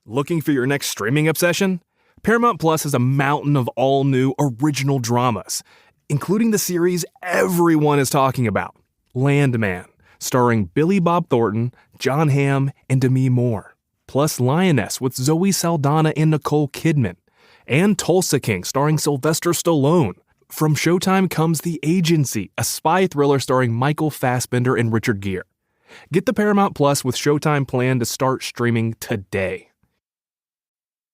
Looking for your next streaming obsession? Paramount Plus has a mountain of all-new original dramas, including the series everyone is talking about, Landman, starring Billy Bob Thornton, John Hamm, and Demi Moore. Plus Lioness with Zoe Saldana and Nicole Kidman. And Tulsa King starring Sylvester Stallone. From Showtime comes The Agency, a spy thriller starring Michael Fassbender and Richard Gere. Get the Paramount Plus with Showtime plan to start streaming today.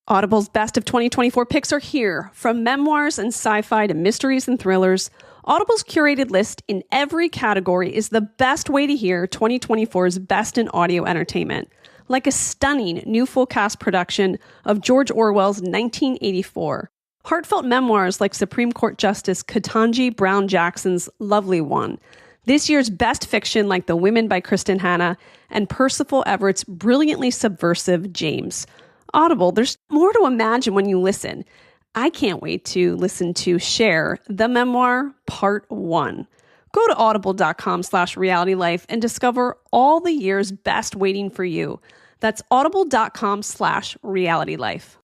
Audible's Best of 2024 picks are here. From memoirs and sci-fi to mysteries and thrillers, Audible's curated list in every category is the best way to hear 2024's best in audio entertainment. Like a stunning new full cast production of George Orwell's 1984. Heartfelt memoirs like Supreme Court Justice Ketanji Brown Jackson's Lovely One. This year's best fiction like The Women by Kristen Hanna and Percival Everett's brilliantly subversive James. Audible, there's more to imagine when you listen. I can't wait to listen to Share, the memoir, part 1. Go to audible.com/realitylife and discover all the year's best waiting for you. That's audible.com/realitylife.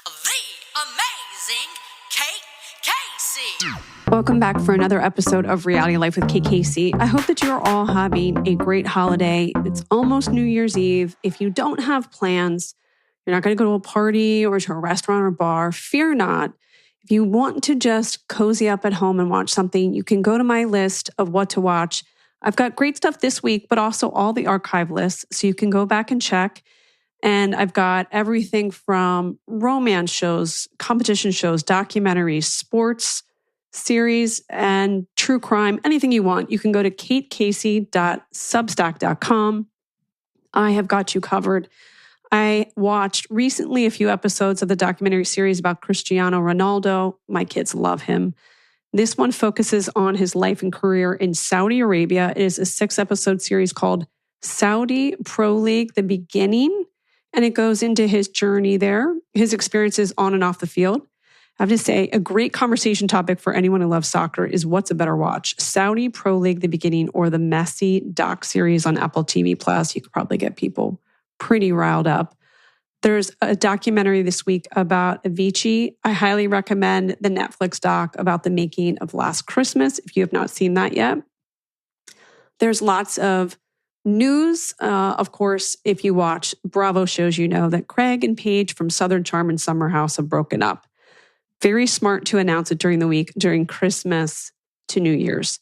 The amazing Kate Casey. Welcome back for another episode of Reality Life with Kate Casey. I hope that you are all having a great holiday. It's almost New Year's Eve. If you don't have plans, you're not going to go to a party or to a restaurant or bar, fear not. If you want to just cozy up at home and watch something, you can go to my list of what to watch. I've got great stuff this week, but also all the archive lists, so you can go back and check. And I've got everything from romance shows, competition shows, documentaries, sports, series, and true crime, anything you want. You can go to katecasey.substack.com. I have got you covered. I watched recently a few episodes of the documentary series about Cristiano Ronaldo. My kids love him. This one focuses on his life and career in Saudi Arabia. It is a 6-episode series called Saudi Pro League, The Beginning, and it goes into his journey there, his experiences on and off the field. I have to say, a great conversation topic for anyone who loves soccer is what's a better watch, Saudi Pro League, The Beginning, or the Messi doc series on Apple TV+. You could probably get people pretty riled up. There's a documentary this week about Avicii. I highly recommend the Netflix doc about the making of Last Christmas, if you have not seen that yet. There's lots of news. Of course, if you watch Bravo shows, you know that Craig and Paige from Southern Charm and Summer House have broken up. Very smart to announce it during the week, during Christmas to New Year's.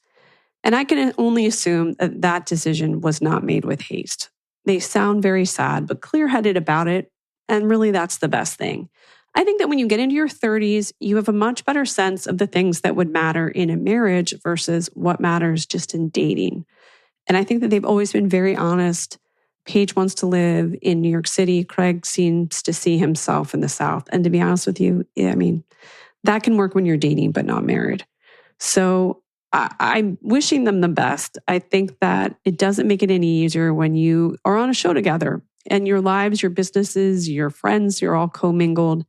And I can only assume that that decision was not made with haste. They sound very sad, but clear-headed about it. And really, that's the best thing. I think that when you get into your 30s, you have a much better sense of the things that would matter in a marriage versus what matters just in dating. And I think that they've always been very honest. Paige wants to live in New York City. Craig seems to see himself in the South. And to be honest with you, I mean, that can work when you're dating but not married. So I'm wishing them the best. I think that it doesn't make it any easier when you are on a show together and your lives, your businesses, your friends, you're all commingled,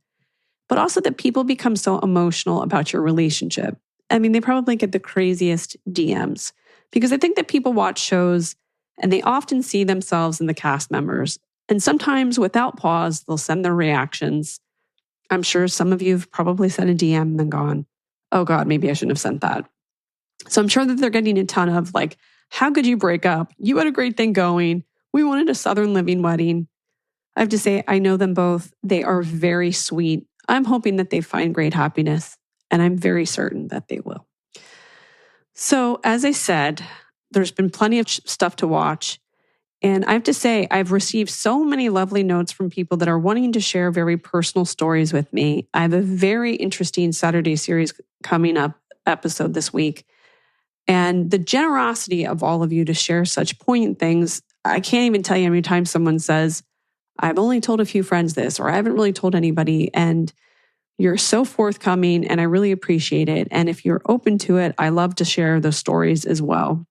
but also that people become so emotional about your relationship. I mean, they probably get the craziest DMs because I think that people watch shows and they often see themselves in the cast members. And sometimes without pause, they'll send their reactions. I'm sure some of you have probably sent a DM and then gone, oh God, maybe I shouldn't have sent that. So I'm sure that they're getting a ton of like, how could you break up? You had a great thing going. We wanted a Southern living wedding. I have to say, I know them both. They are very sweet. I'm hoping that they find great happiness, and I'm very certain that they will. So as I said, there's been plenty of stuff to watch. And I have to say, I've received so many lovely notes from people that are wanting to share very personal stories with me. I have a very interesting Saturday series coming up episode this week. And the generosity of all of you to share such poignant things, I can't even tell you how many times someone says, I've only told a few friends this, or I haven't really told anybody. And you're so forthcoming, and I really appreciate it. And if you're open to it, I love to share those stories as well.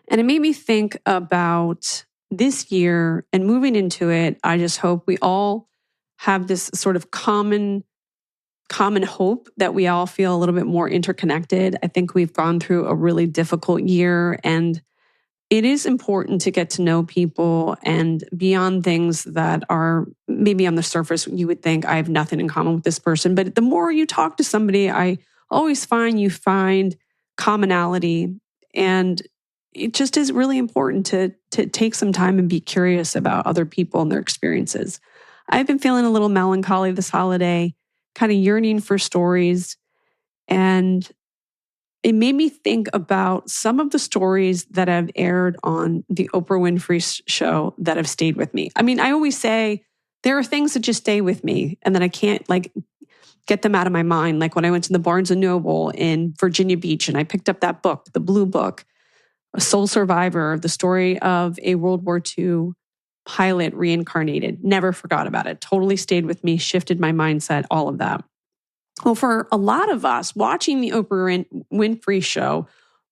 And it made me think about this year and moving into it. I just hope we all have this sort of common hope that we all feel a little bit more interconnected. I think we've gone through a really difficult year, and it is important to get to know people, and beyond things that are maybe on the surface, you would think I have nothing in common with this person. But the more you talk to somebody, I always find you find commonality. And it just is really important to take some time and be curious about other people and their experiences. I've been feeling a little melancholy this holiday, kind of yearning for stories. And it made me think about some of the stories that have aired on the Oprah Winfrey Show that have stayed with me. I mean, I always say there are things that just stay with me and then I can't get them out of my mind. Like when I went to the Barnes & Noble in Virginia Beach and I picked up that book, the Blue Book, A Soul Survivor, the story of a World War II pilot reincarnated. Never forgot about it. Totally stayed with me, shifted my mindset, all of that. Well, for a lot of us, watching the Oprah Winfrey Show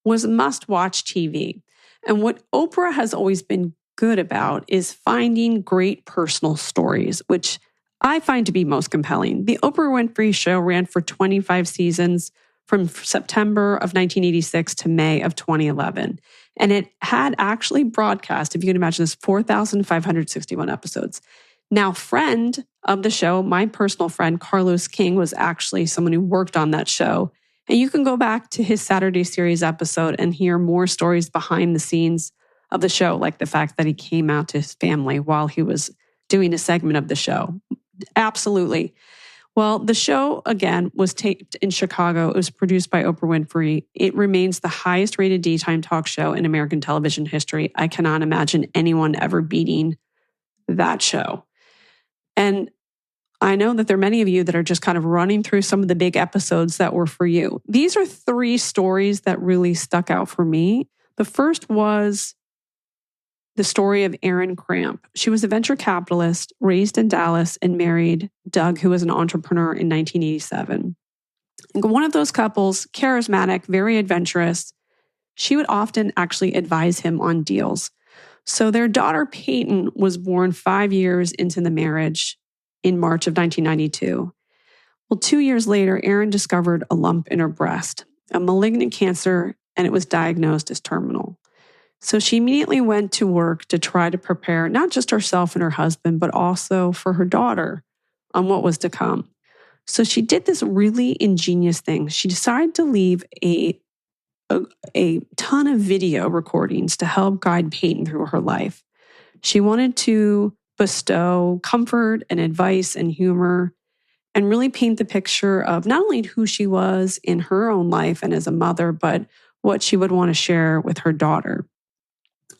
was must-watch TV. And what Oprah has always been good about is finding great personal stories, which I find to be most compelling. The Oprah Winfrey Show ran for 25 seasons from September of 1986 to May of 2011. And it had actually broadcast, if you can imagine this, 4,561 episodes. Now, friend of the show, my personal friend, Carlos King, was actually someone who worked on that show. And you can go back to his Saturday series episode and hear more stories behind the scenes of the show, like the fact that he came out to his family while he was doing a segment of the show. Absolutely. Well, the show, again, was taped in Chicago. It was produced by Oprah Winfrey. It remains the highest rated daytime talk show in American television history. I cannot imagine anyone ever beating that show. And I know that there are many of you that are just kind of running through some of the big episodes that were for you. These are 3 stories that really stuck out for me. The first was the story of Erin Cramp. She was a venture capitalist, raised in Dallas, and married Doug, who was an entrepreneur in 1987. And one of those couples, charismatic, very adventurous, she would often actually advise him on deals. So their daughter, Peyton, was born 5 years into the marriage in March of 1992. Well, 2 years later, Erin discovered a lump in her breast, a malignant cancer, and it was diagnosed as terminal. So she immediately went to work to try to prepare not just herself and her husband, but also for her daughter on what was to come. So she did this really ingenious thing. She decided to leave a ton of video recordings to help guide Peyton through her life. She wanted to bestow comfort and advice and humor and really paint the picture of not only who she was in her own life and as a mother, but what she would want to share with her daughter.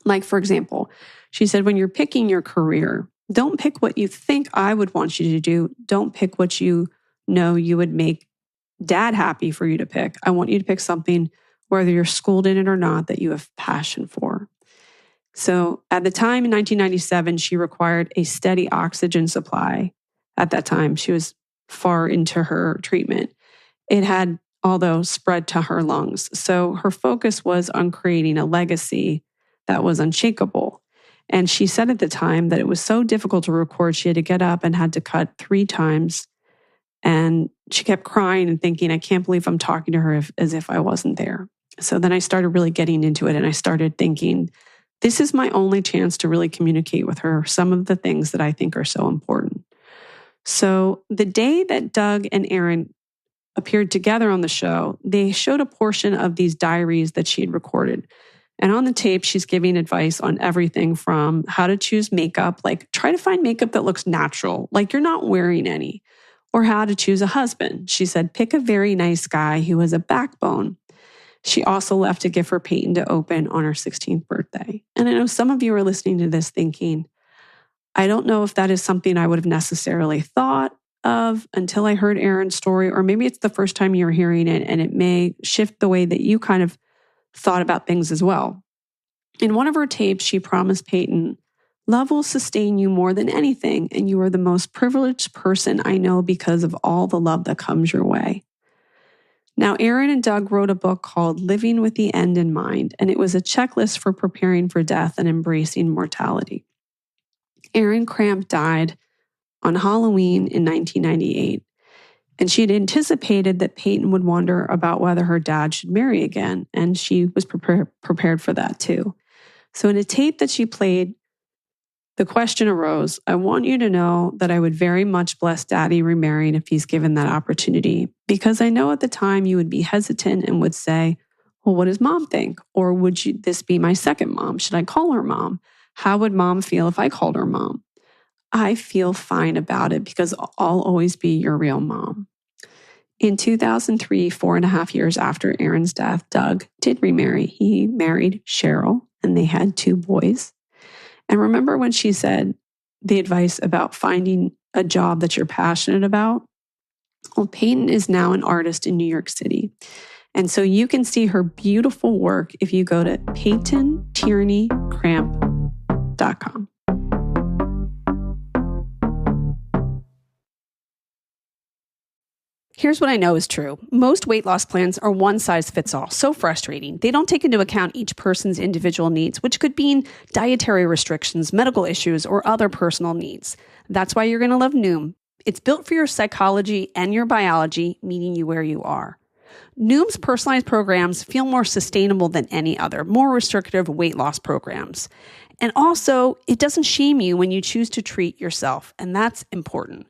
Like, for example, she said, when you're picking your career, don't pick what you think I would want you to do. Don't pick what you know you would make dad happy for you to pick. I want you to pick something, whether you're schooled in it or not, that you have passion for. So at the time in 1997, she required a steady oxygen supply. At that time, she was far into her treatment. It had, although, spread to her lungs. So her focus was on creating a legacy that was unshakable. And she said at the time that it was so difficult to record, she had to get up and had to cut 3 times. And she kept crying and thinking, I can't believe I'm talking to her as if I wasn't there. So then I started really getting into it and I started thinking, this is my only chance to really communicate with her some of the things that I think are so important. So the day that Doug and Erin appeared together on the show, they showed a portion of these diaries that she had recorded. And on the tape, she's giving advice on everything from how to choose makeup, like try to find makeup that looks natural, like you're not wearing any, or how to choose a husband. She said, pick a very nice guy who has a backbone. She also left a gift for Peyton to open on her 16th birthday. And I know some of you are listening to this thinking, I don't know if that is something I would have necessarily thought of until I heard Erin's story, or maybe it's the first time you're hearing it and it may shift the way that you kind of thought about things as well. In one of her tapes, she promised Peyton, love will sustain you more than anything, and you are the most privileged person I know because of all the love that comes your way. Now, Erin and Doug wrote a book called Living with the End in Mind, and it was a checklist for preparing for death and embracing mortality. Erin Cramp died on Halloween in 1998, and she had anticipated that Peyton would wonder about whether her dad should marry again, and she was prepared for that too. So in a tape that she played, the question arose, I want you to know that I would very much bless Daddy remarrying if he's given that opportunity, because I know at the time you would be hesitant and would say, well, what does Mom think? Or this be my second mom? Should I call her Mom? How would Mom feel if I called her Mom? I feel fine about it because I'll always be your real mom. In 2003, 4.5 years after Aaron's death, Doug did remarry. He married Cheryl and they had 2 boys. And remember when she said the advice about finding a job that you're passionate about? Well, Peyton is now an artist in New York City. And so you can see her beautiful work if you go to PeytonTierneyCramp.com. Here's what I know is true. Most weight loss plans are one size fits all. So frustrating. They don't take into account each person's individual needs, which could mean dietary restrictions, medical issues, or other personal needs. That's why you're going to love Noom. It's built for your psychology and your biology, meeting you where you are. Noom's personalized programs feel more sustainable than any other, more restrictive weight loss programs. And also, it doesn't shame you when you choose to treat yourself, and that's important.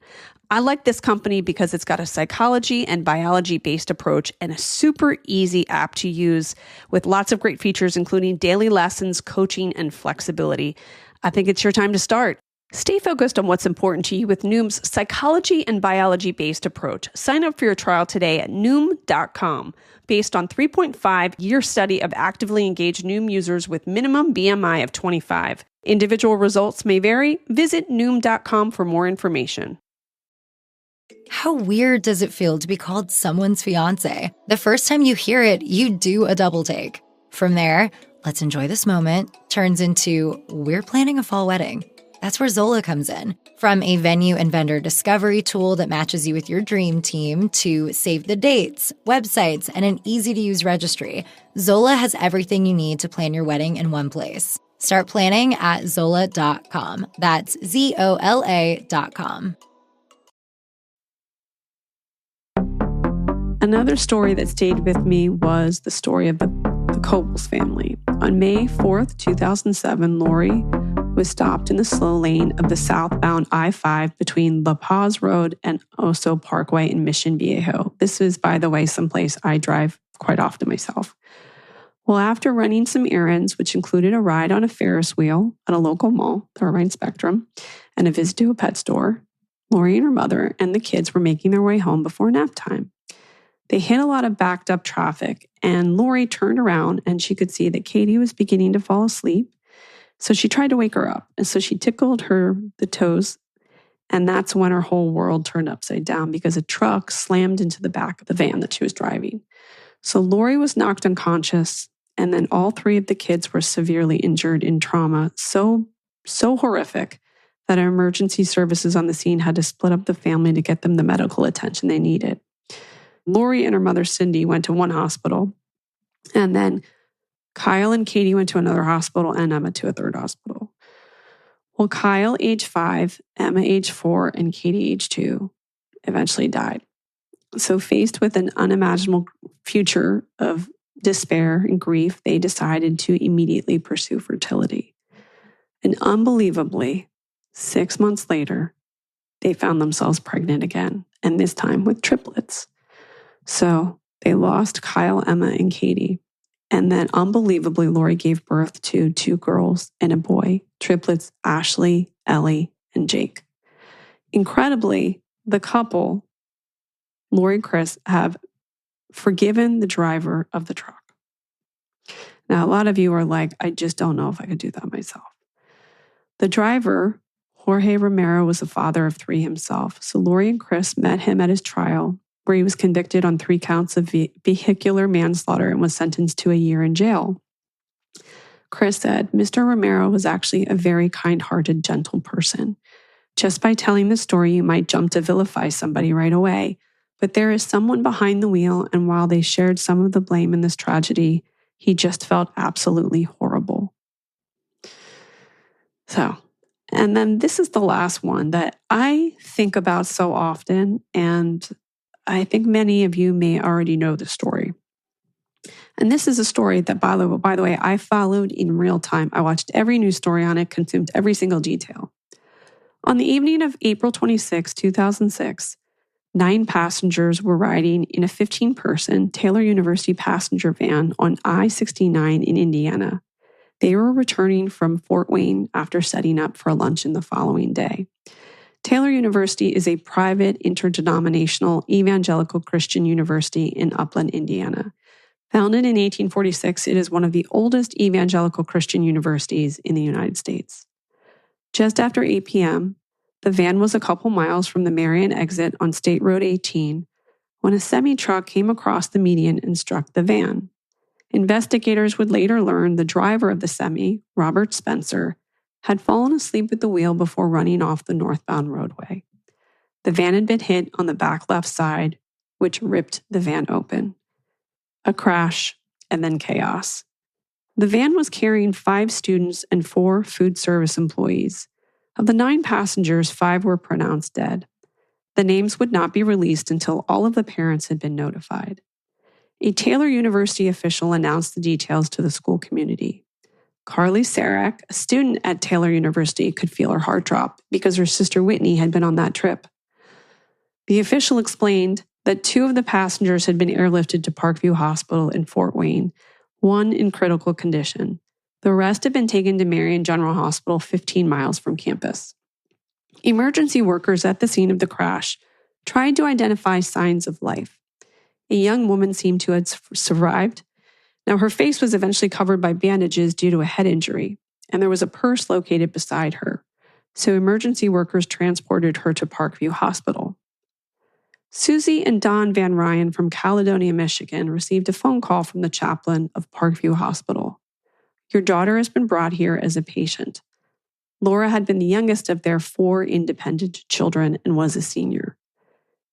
I like this company because it's got a psychology and biology-based approach and a super easy app to use with lots of great features, including daily lessons, coaching, and flexibility. I think it's your time to start. Stay focused on what's important to you with Noom's psychology and biology-based approach. Sign up for your trial today at Noom.com. Based on 3.5-year study of actively engaged Noom users with minimum BMI of 25. Individual results may vary. Visit Noom.com for more information. How weird does it feel to be called someone's fiancé? The first time you hear it, you do a double take. From there, let's enjoy this moment, turns into, we're planning a fall wedding. That's where Zola comes in. From a venue and vendor discovery tool that matches you with your dream team to save the dates, websites, and an easy-to-use registry, Zola has everything you need to plan your wedding in one place. Start planning at Zola.com. That's ZOLA.com. Another story that stayed with me was the story of the Cobles family. On May 4th, 2007, Lori was stopped in the slow lane of the southbound I-5 between La Paz Road and Oso Parkway in Mission Viejo. This is, by the way, someplace I drive quite often myself. Well, after running some errands, which included a ride on a Ferris wheel at a local mall, the Irvine Spectrum, and a visit to a pet store, Lori and her mother and the kids were making their way home before nap time. They hit a lot of backed up traffic, and Lori turned around and she could see that Katie was beginning to fall asleep. So she tried to wake her up. And so she tickled the toes. And that's when her whole world turned upside down because a truck slammed into the back of the van that she was driving. So Lori was knocked unconscious. And then all 3 of the kids were severely injured in trauma. So horrific that our emergency services on the scene had to split up the family to get them the medical attention they needed. Lori and her mother, Cindy, went to one hospital. And then Kyle and Katie went to another hospital and Emma to a third hospital. Well, Kyle, age 5, Emma, age 4, and Katie, age 2, eventually died. So faced with an unimaginable future of despair and grief, they decided to immediately pursue fertility. And unbelievably, 6 months later, they found themselves pregnant again, and this time with triplets. So they lost Kyle, Emma, and Katie. And then unbelievably, Lori gave birth to 2 girls and a boy, triplets Ashley, Ellie, and Jake. Incredibly, the couple, Lori and Chris, have forgiven the driver of the truck. Now, a lot of you are like, I just don't know if I could do that myself. The driver, Jorge Romero, was a father of 3 himself. So Lori and Chris met him at his trial, where he was convicted on 3 counts of vehicular manslaughter and was sentenced to a year in jail. Chris said, Mr. Romero was actually a very kind-hearted, gentle person. Just by telling the story, you might jump to vilify somebody right away. But there is someone behind the wheel, and while they shared some of the blame in this tragedy, he just felt absolutely horrible. So, and then this is the last one that I think about so often, and I think many of you may already know the story. And this is a story that, by the way, I followed in real time. I watched every news story on it, consumed every single detail. On the evening of April 26, 2006, 9 passengers were riding in a 15-person Taylor University passenger van on I-69 in Indiana. They were returning from Fort Wayne after setting up for luncheon the following day. Taylor University is a private interdenominational evangelical Christian university in Upland, Indiana. Founded in 1846, it is one of the oldest evangelical Christian universities in the United States. Just after 8 p.m., the van was a couple miles from the Marion exit on State Road 18 when a semi-truck came across the median and struck the van. Investigators would later learn the driver of the semi, Robert Spencer, had fallen asleep at the wheel before running off the northbound roadway. The van had been hit on the back left side, which ripped the van open. A crash, and then chaos. The van was carrying 5 students and 4 food service employees. Of the 9 passengers, 5 were pronounced dead. The names would not be released until all of the parents had been notified. A Taylor University official announced the details to the school community. Carly Cerak, a student at Taylor University, could feel her heart drop because her sister Whitney had been on that trip. The official explained that 2 of the passengers had been airlifted to Parkview Hospital in Fort Wayne, 1 in critical condition. The rest had been taken to Marion General Hospital 15 miles from campus. Emergency workers at the scene of the crash tried to identify signs of life. A young woman seemed to have survived. Now, her face was eventually covered by bandages due to a head injury, and there was a purse located beside her. So emergency workers transported her to Parkview Hospital. Susie and Don Van Ryn from Caledonia, Michigan, received a phone call from the chaplain of Parkview Hospital. Your daughter has been brought here as a patient. Laura had been the youngest of their 4 independent children and was a senior.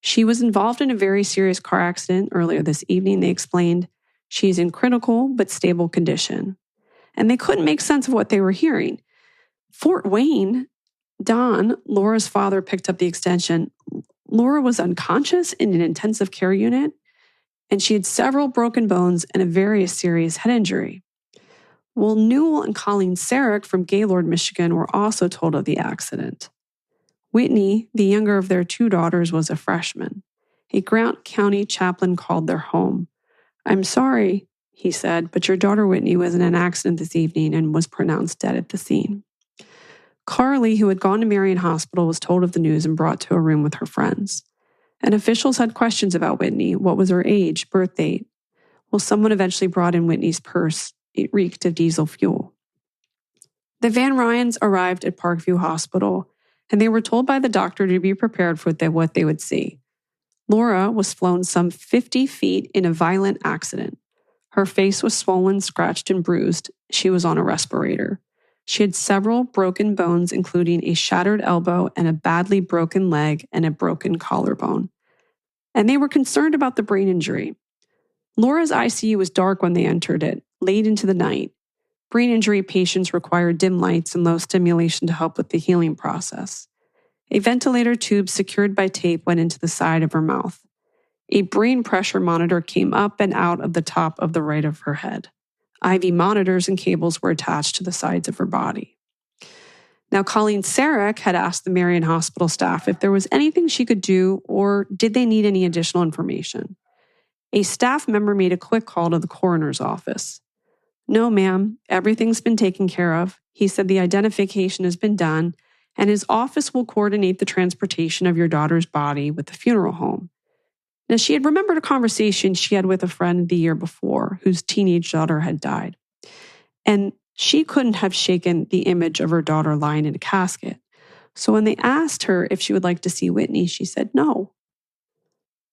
She was involved in a very serious car accident earlier this evening, they explained. She's in critical but stable condition. And they couldn't make sense of what they were hearing. Fort Wayne, Don, Laura's father, picked up the extension. Laura was unconscious in an intensive care unit, and she had several broken bones and a very serious head injury. Well, Newell and Colleen Cerak from Gaylord, Michigan, were also told of the accident. Whitney, the younger of their 2 daughters, was a freshman. A Grant County chaplain called their home. I'm sorry, he said, but your daughter Whitney was in an accident this evening and was pronounced dead at the scene. Carly, who had gone to Marion Hospital, was told of the news and brought to a room with her friends. And officials had questions about Whitney. What was her age, birth date? Well, someone eventually brought in Whitney's purse. It reeked of diesel fuel. The Van Ryns arrived at Parkview Hospital, and they were told by the doctor to be prepared for what they would see. Laura was flown some 50 feet in a violent accident. Her face was swollen, scratched, and bruised. She was on a respirator. She had several broken bones, including a shattered elbow and a badly broken leg and a broken collarbone. And they were concerned about the brain injury. Laura's ICU was dark when they entered it, late into the night. Brain injury patients require dim lights and low stimulation to help with the healing process. A ventilator tube secured by tape went into the side of her mouth. A brain pressure monitor came up and out of the top of the right of her head. IV monitors and cables were attached to the sides of her body. Now, Colleen Cerak had asked the Marion Hospital staff if there was anything she could do or did they need any additional information. A staff member made a quick call to the coroner's office. No, ma'am, everything's been taken care of. He said the identification has been done, and his office will coordinate the transportation of your daughter's body with the funeral home. Now, she had remembered a conversation she had with a friend the year before whose teenage daughter had died. And she couldn't have shaken the image of her daughter lying in a casket. So when they asked her if she would like to see Whitney, she said no.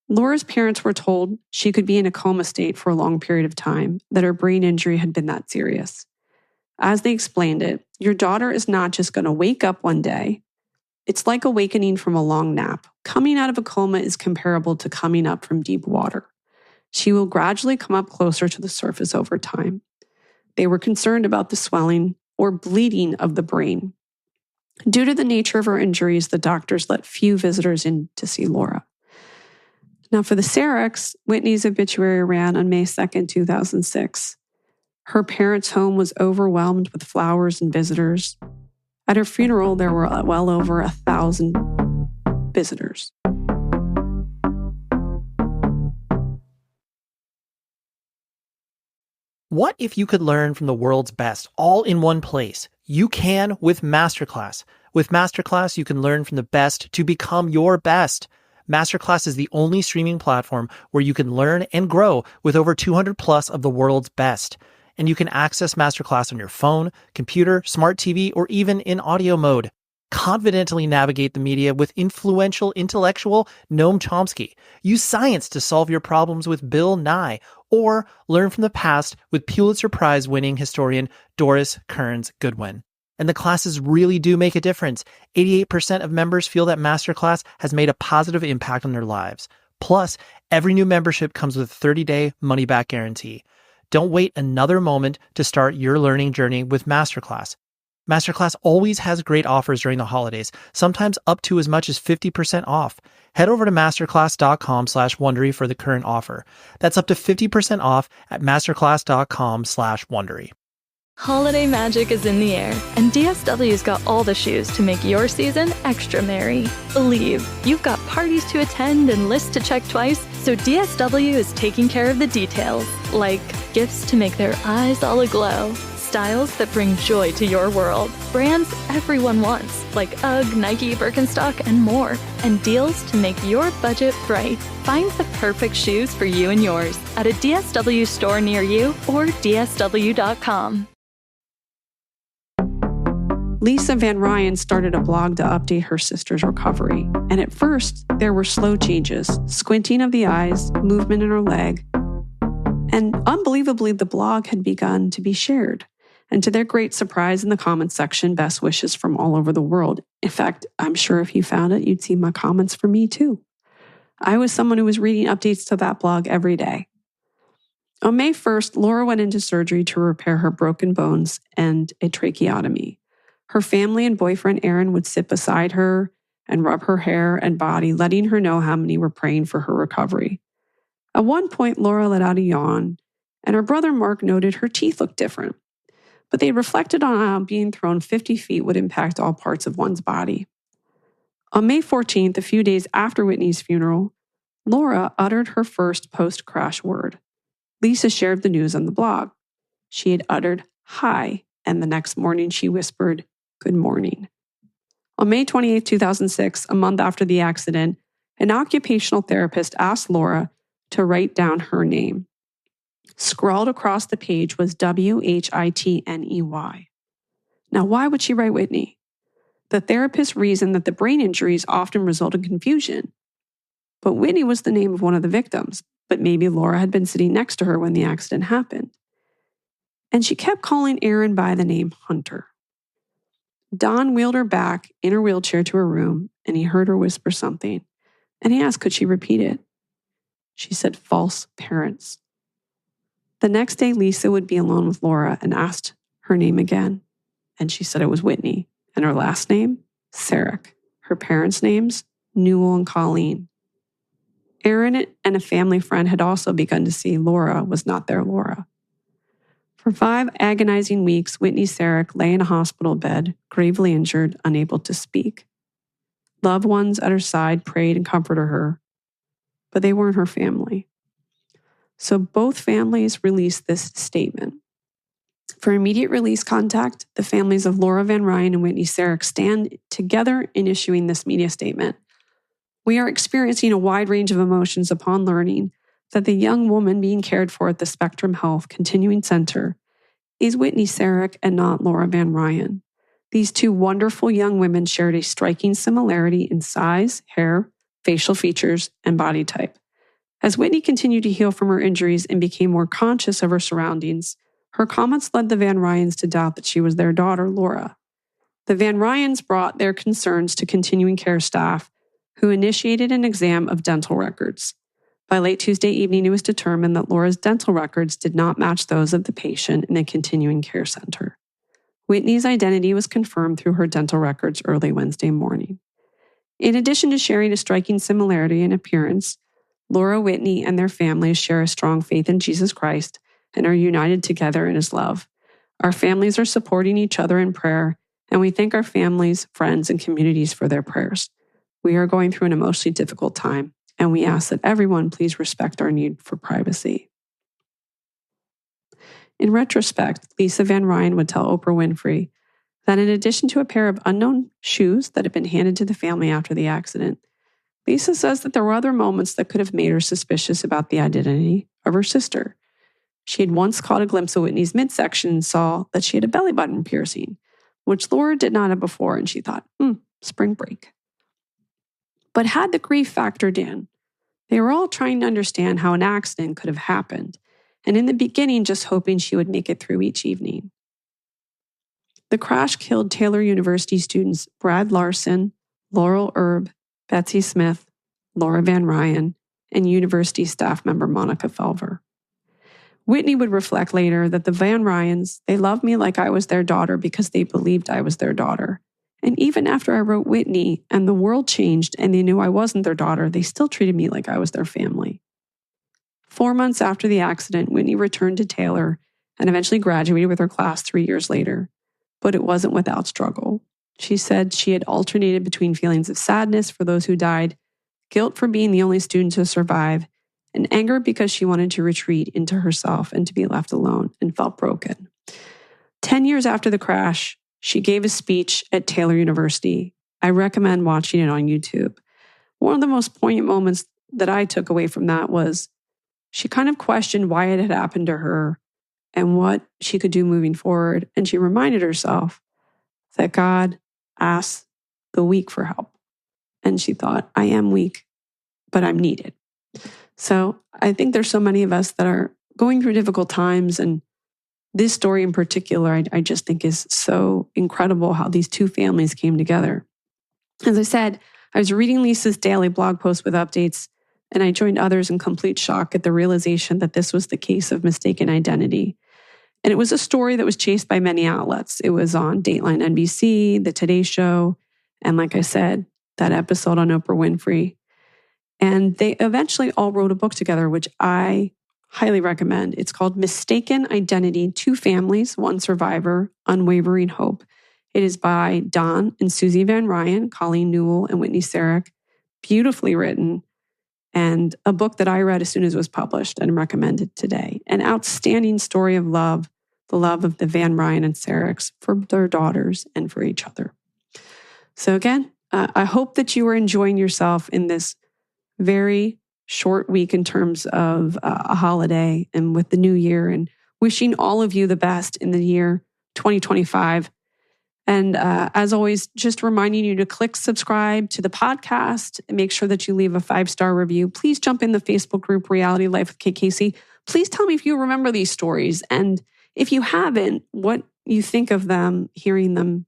Laura's parents were told she could be in a coma state for a long period of time, that her brain injury had been that serious. As they explained it, your daughter is not just going to wake up one day. It's like awakening from a long nap. Coming out of a coma is comparable to coming up from deep water. She will gradually come up closer to the surface over time. They were concerned about the swelling or bleeding of the brain. Due to the nature of her injuries, the doctors let few visitors in to see Laura. Now, for the Ceraks, Whitney's obituary ran on May 2nd, 2006. Her parents' home was overwhelmed with flowers and visitors. At her funeral, there were well over 1,000 visitors. What if you could learn from the world's best all in one place? You can with Masterclass. With Masterclass, you can learn from the best to become your best. Masterclass is the only streaming platform where you can learn and grow with over 200 plus of the world's best. And you can access Masterclass on your phone, computer, smart TV, or even in audio mode. Confidently navigate the media with influential intellectual Noam Chomsky. Use science to solve your problems with Bill Nye, or learn from the past with Pulitzer Prize-winning historian Doris Kearns Goodwin. And the classes really do make a difference. 88% of members feel that Masterclass has made a positive impact on their lives. Plus, every new membership comes with a 30-day money-back guarantee. Don't wait another moment to start your learning journey with Masterclass. Masterclass always has great offers during the holidays, sometimes up to as much as 50% off. Head over to masterclass.com/Wondery for the current offer. That's up to 50% off at masterclass.com/Wondery. Holiday magic is in the air, and DSW's got all the shoes to make your season extra merry. Believe, you've got parties to attend and lists to check twice, so DSW is taking care of the details, like gifts to make their eyes all aglow, styles that bring joy to your world, brands everyone wants, like UGG, Nike, Birkenstock, and more, and deals to make your budget bright. Find the perfect shoes for you and yours at a DSW store near you or dsw.com. Lisa Van Ryn started a blog to update her sister's recovery. And at first, there were slow changes, squinting of the eyes, movement in her leg. And unbelievably, the blog had begun to be shared. And to their great surprise, in the comments section, best wishes from all over the world. In fact, I'm sure if you found it, you'd see my comments for me too. I was someone who was reading updates to that blog every day. On May 1st, Laura went into surgery to repair her broken bones and a tracheotomy. Her family and boyfriend Aaron would sit beside her and rub her hair and body, letting her know how many were praying for her recovery. At one point, Laura let out a yawn, and her brother Mark noted her teeth looked different. But they reflected on how being thrown 50 feet would impact all parts of one's body. On May 14th, a few days after Whitney's funeral, Laura uttered her first post-crash word. Lisa shared the news on the blog. She had uttered, "Hi," and the next morning she whispered, "Good morning." On May 28, 2006, a month after the accident, an occupational therapist asked Laura to write down her name. Scrawled across the page was WHITNEY. Now, why would she write Whitney? The therapist reasoned that the brain injuries often result in confusion. But Whitney was the name of one of the victims, but maybe Laura had been sitting next to her when the accident happened. And she kept calling Aaron by the name Hunter. Don wheeled her back in her wheelchair to her room, and he heard her whisper something, and he asked could she repeat it. She said, "False parents." The next day, Lisa would be alone with Laura and asked her name again, and she said it was Whitney, and her last name, Cerak. Her parents' names, Newell and Colleen. Aaron and a family friend had also begun to see Laura was not their Laura. For 5 agonizing weeks, Whitney Cerak lay in a hospital bed, gravely injured, unable to speak. Loved ones at her side prayed and comforted her, but they weren't her family. So both families released this statement. For immediate release contact, the families of Laura Van Ryn and Whitney Cerak stand together in issuing this media statement. We are experiencing a wide range of emotions upon learning that the young woman being cared for at the Spectrum Health Continuing Center is Whitney Cerak and not Laura Van Ryn. These two wonderful young women shared a striking similarity in size, hair, facial features, and body type. As Whitney continued to heal from her injuries and became more conscious of her surroundings, her comments led the Van Ryns to doubt that she was their daughter, Laura. The Van Ryns brought their concerns to continuing care staff, who initiated an exam of dental records. By late Tuesday evening, it was determined that Laura's dental records did not match those of the patient in the continuing care center. Whitney's identity was confirmed through her dental records early Wednesday morning. In addition to sharing a striking similarity in appearance, Laura, Whitney, and their families share a strong faith in Jesus Christ and are united together in his love. Our families are supporting each other in prayer, and we thank our families, friends, and communities for their prayers. We are going through an emotionally difficult time, and we ask that everyone please respect our need for privacy. In retrospect, Lisa Van Ryn would tell Oprah Winfrey that in addition to a pair of unknown shoes that had been handed to the family after the accident, Lisa says that there were other moments that could have made her suspicious about the identity of her sister. She had once caught a glimpse of Whitney's midsection and saw that she had a belly button piercing, which Laura did not have before, and she thought, spring break. But had the grief factored in, they were all trying to understand how an accident could have happened, and in the beginning just hoping she would make it through each evening. The crash killed Taylor University students Brad Larson, Laurel Erb, Betsy Smith, Laura Van Ryn, and university staff member Monica Felver. Whitney would reflect later that the Van Ryns, they loved me like I was their daughter because they believed I was their daughter. And even after I wrote Whitney and the world changed and they knew I wasn't their daughter, they still treated me like I was their family. 4 months after the accident, Whitney returned to Taylor and eventually graduated with her class 3 years later. But it wasn't without struggle. She said she had alternated between feelings of sadness for those who died, guilt for being the only student to survive, and anger because she wanted to retreat into herself and to be left alone and felt broken. 10 years after the crash, she gave a speech at Taylor University. I recommend watching it on YouTube. One of the most poignant moments that I took away from that was she kind of questioned why it had happened to her and what she could do moving forward. And she reminded herself that God asks the weak for help. And she thought, I am weak, but I'm needed. So I think there's so many of us that are going through difficult times. And this story in particular, I just think is so incredible how these two families came together. As I said, I was reading Lisa's daily blog post with updates, and I joined others in complete shock at the realization that this was the case of mistaken identity. And it was a story that was chased by many outlets. It was on Dateline NBC, The Today Show, and like I said, that episode on Oprah Winfrey. And they eventually all wrote a book together, which I highly recommend. It's called Mistaken Identity, Two Families, One Survivor, Unwavering Hope. It is by Don and Susie Van Ryn, Colleen Newell, and Whitney Cerak. Beautifully written, and a book that I read as soon as it was published and recommended today. An outstanding story of love, the love of the Van Ryn and Ceraks for their daughters and for each other. So again, I hope that you are enjoying yourself in this very short week in terms of a holiday and with the new year, and wishing all of you the best in the year 2025. And as always, just reminding you to click subscribe to the podcast and make sure that you leave a 5-star review. Please jump in the Facebook group, Reality Life with Kate Casey. Please tell me if you remember these stories. And if you haven't, what you think of them, hearing them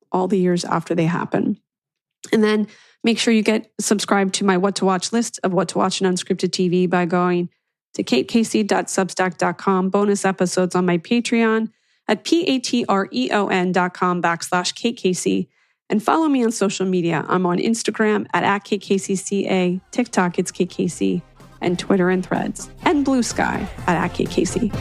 all the years after they happen. And then make sure you get subscribed to my What to Watch list of what to watch in unscripted TV by going to katecasey.substack.com. Bonus episodes on my Patreon at patreon.com/Kate Casey. And follow me on social media. I'm on Instagram at KateCaseyCA, TikTok, it's Kate Casey, and Twitter and Threads, and Blue Sky at Kate Casey.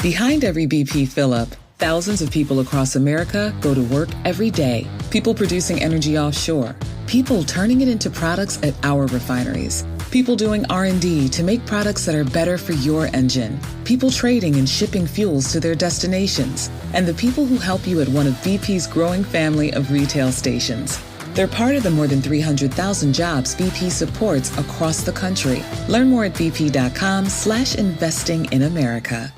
Behind every BP fill-up, thousands of people across America go to work every day. People producing energy offshore. People turning it into products at our refineries. People doing R&D to make products that are better for your engine. People trading and shipping fuels to their destinations. And the people who help you at one of BP's growing family of retail stations. They're part of the more than 300,000 jobs BP supports across the country. Learn more at bp.com/investing in America.